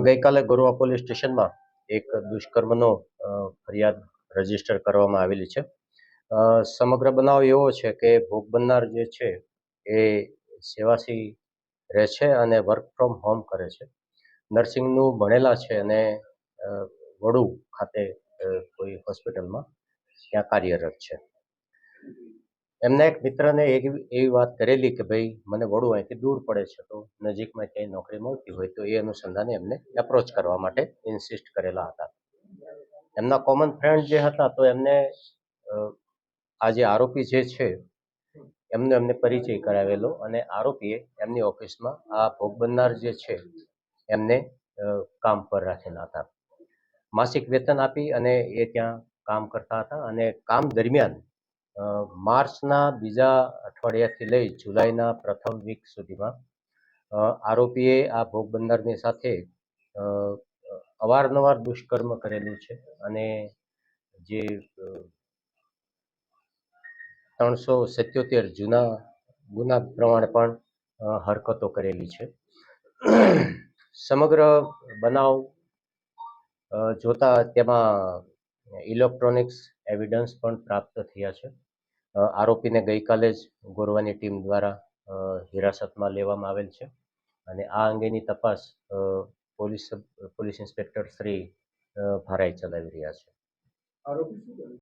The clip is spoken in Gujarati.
ગઈકાલે ગોરવા પોલીસ સ્ટેશનમાં એક દુષ્કર્મનો ફરિયાદ રજીસ્ટર કરવામાં આવેલી છે. સમગ્ર બનાવ એવો છે કે ભોગ બનનાર જે છે એ સેવાસી રહે છે અને વર્ક ફ્રોમ હોમ કરે છે. નર્સિંગનું ભણેલા છે અને વડુ ખાતે કોઈ હોસ્પિટલમાં ત્યાં કાર્યરત છે. એમના એક મિત્રને એવી વાત કરેલી કે ભાઈ મને વડુ અહીંથી દૂર પડે છે, તો નજીકમાં ક્યાંય નોકરી મળતી હોય તો એ અનુસંધાને એમને એપ્રોચ કરવા માટે ઇન્સિસ્ટ કરેલા હતા. એમના કોમન ફ્રેન્ડ જે હતા તો એમને આ જે આરોપી જે છે એમને પરિચય કરાવેલો અને આરોપીએ એમની ઓફિસમાં આ ભોગ બનનાર જે છે એમને કામ પર રાખેલા હતા. માસિક વેતન આપી અને એ ત્યાં કામ કરતા હતા અને કામ દરમિયાન માર્ચના બીજા અઠવાડિયાથી લઈ જુલાઈના પ્રથમ વીક સુધીમાં આરોપીએ આ ભોગ બનનારની સાથે અવારનવાર દુષ્કર્મ કરેલું છે અને જે 377 જૂના ગુના પ્રમાણે પણ હરકતો કરેલી છે. સમગ્ર બનાવ જોતા તેમાં ઇલેક્ટ્રોનિક્સ એવિડન્સ પણ પ્રાપ્ત થયા છે. આરોપીને ગઈકાલે જ ગોરવાની ટીમ દ્વારા હિરાસતમાં લેવામાં આવેલ છે અને આ અંગેની તપાસ પોલીસ ઇન્સ્પેક્ટર શ્રી ભારાઈ ચલાવી રહ્યા છે.